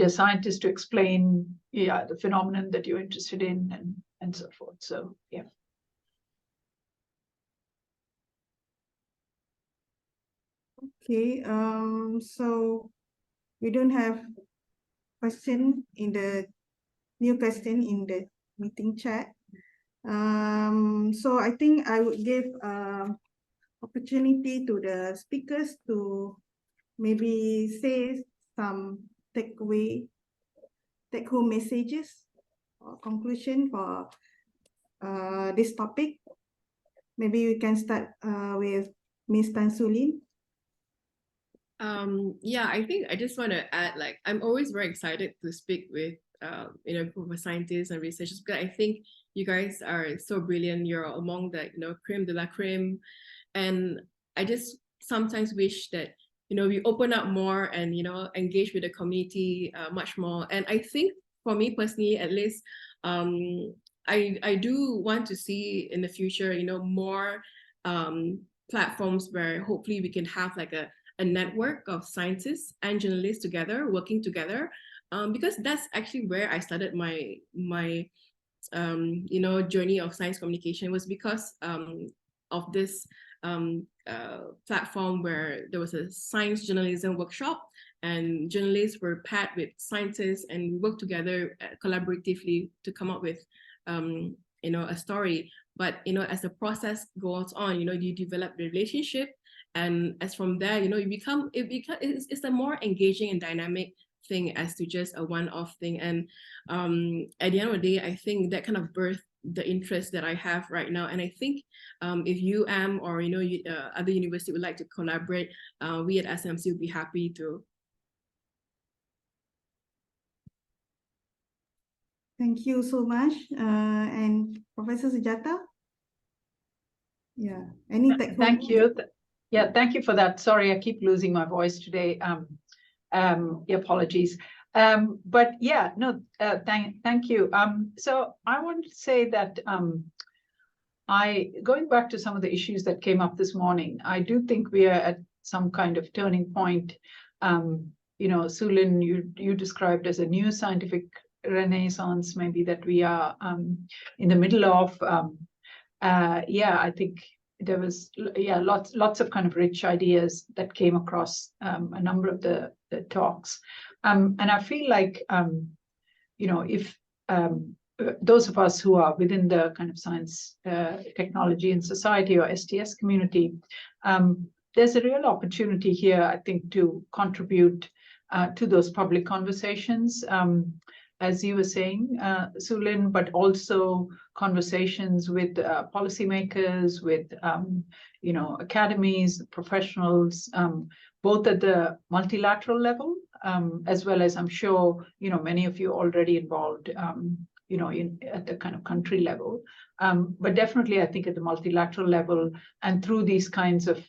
a scientist to explain, yeah, the phenomenon that you're interested in, and so forth. So yeah. Okay. So we don't have question in the new question in the meeting chat. So I think I would give opportunity to the speakers to maybe say some take-home messages or conclusion for this topic. Maybe we can start with Ms. Tan Sulin. Yeah, I think I just want to add, like, I'm always very excited to speak with you know, group of scientists and researchers, because I think you guys are so brilliant. You're among the, you know, creme de la creme, and I just sometimes wish that, you know, we open up more and, you know, engage with the community much more. And I think for me personally, at least, I do want to see in the future, you know, more platforms where hopefully we can have like a network of scientists and journalists together, working together, because that's actually where I started my you know, journey of science communication, was because of this platform where there was a science journalism workshop, and journalists were paired with scientists, and we worked together collaboratively to come up with you know, a story. But, as the process goes on, you develop the relationship. And as from there, it's a more engaging and dynamic thing as to just a one-off thing. And at the end of the day, I think that kind of birthed the interest that I have right now. And I think if UM or other university would like to collaborate, we at SMC would be happy to. Thank you so much. And Professor Sujata? Yeah, any Thank you. Yeah, thank you for that. Sorry, I keep losing my voice today. Apologies. But yeah, no, thank you. So I wanted to say that going back to some of the issues that came up this morning, I do think we are at some kind of turning point. Sulin, you described as a new scientific renaissance, maybe that we are in the middle of. I think there was lots of kind of rich ideas that came across a number of the talks, and I feel like if those of us who are within the kind of science, technology and society or STS community, there's a real opportunity here, I think, to contribute to those public conversations, as you were saying, Sulin, but also conversations with policymakers, with academies, professionals, both at the multilateral level, as well as I'm sure many of you already involved, at the kind of country level, but definitely I think at the multilateral level and through these kinds of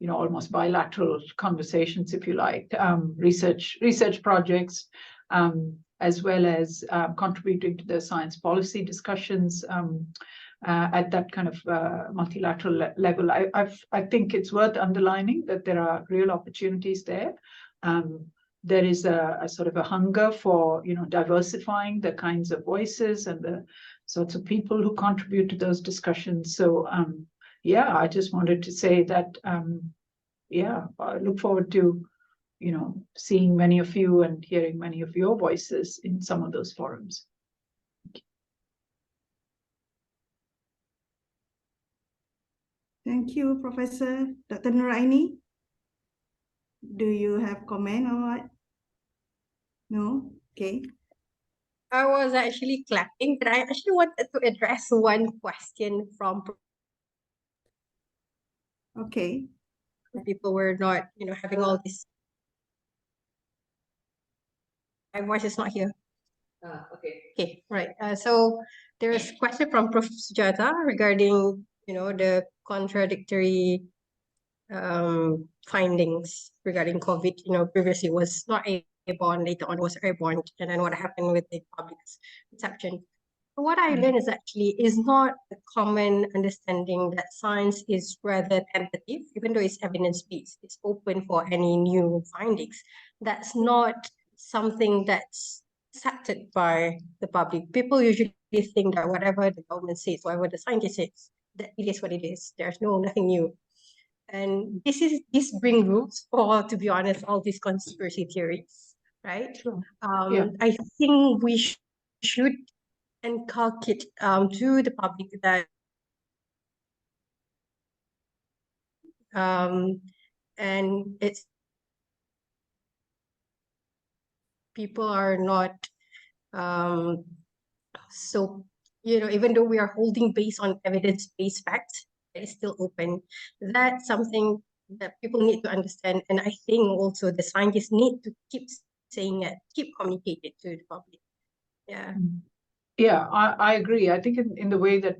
almost bilateral conversations, if you like, research projects, as well as contributing to the science policy discussions at that kind of multilateral level. I think it's worth underlining that there are real opportunities there. There is a sort of a hunger for diversifying the kinds of voices and the sorts of people who contribute to those discussions. So I just wanted to say that I look forward to seeing many of you and hearing many of your voices in some of those forums. Thank you, Professor. Dr. Nuraini, do you have comment or what? No? Okay. I was actually clapping, but I actually wanted to address one question from Okay. people were not, having all this. My voice is not here. Okay. Okay, right. So there's a question from Prof. Sujata regarding, the contradictory findings regarding COVID. Previously was not airborne, later on was airborne, and then what happened with the public's perception. What I learned is not a common understanding that science is rather tentative, even though it's evidence-based. It's open for any new findings. That's not something that's accepted by the public. People usually think that whatever the government says, whatever the scientist says, that it is what it is. There's nothing new. And this brings roots for, to be honest, all these conspiracy theories, right? Sure. I think we should inculcate to the public that and it's people are not so even though we are holding based on evidence-based facts, it's still open. That's something that people need to understand, and I think also the scientists need to keep saying it, keep communicating to the public. I agree. I think in the way that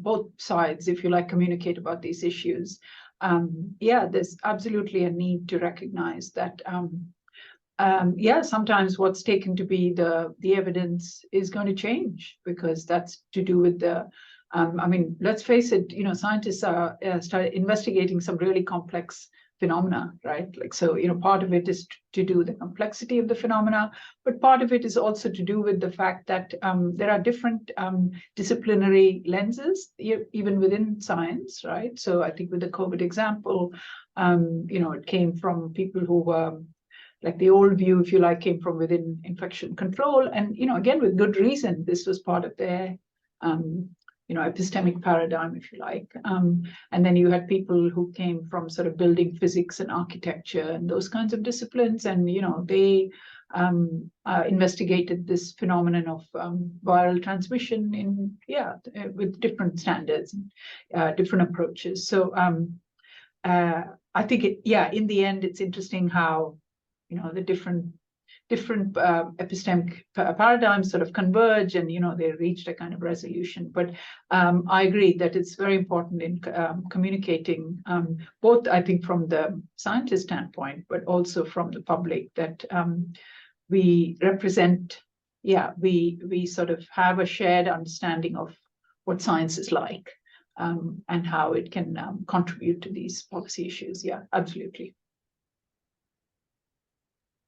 both sides, if you like, communicate about these issues, there's absolutely a need to recognize that sometimes what's taken to be the evidence is going to change, because that's to do with the let's face it, scientists are started investigating some really complex phenomena, right? Like, so, part of it is to do with the complexity of the phenomena, but part of it is also to do with the fact that there are different disciplinary lenses, even within science, right? So I think with the COVID example, it came from people who were, like, the old view, if you like, came from within infection control. And, again, with good reason, this was part of their epistemic paradigm, if you like. And then you had people who came from sort of building physics and architecture and those kinds of disciplines. And, they investigated this phenomenon of viral transmission with different standards and different approaches. So I think in the end, it's interesting how, the different epistemic paradigms sort of converge, and they reached a kind of resolution. But I agree that it's very important in communicating, both I think from the scientist standpoint, but also from the public, that we represent, we sort of have a shared understanding of what science is like, and how it can contribute to these policy issues. Yeah, absolutely.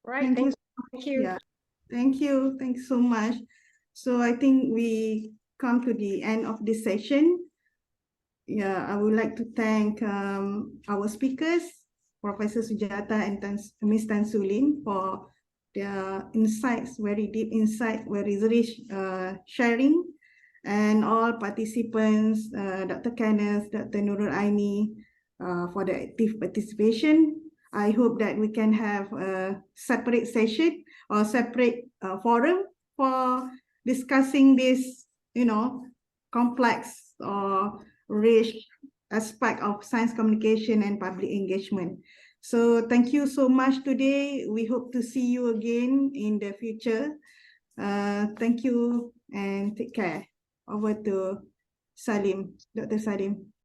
Right. Thank you. Yeah, thank you. Thanks so much. So I think we come to the end of this session. Yeah, I would like to thank our speakers, Professor Sujata and Ms. Tan Sulin, for their insights, very deep insight, very rich sharing, and all participants, Dr. Kenneth, Dr. Nurul Aini, for the active participation. I hope that we can have a separate session or separate forum for discussing this, complex or rich aspect of science communication and public engagement. So thank you so much today. We hope to see you again in the future. Thank you and take care. Over to Salim, Dr. Salim.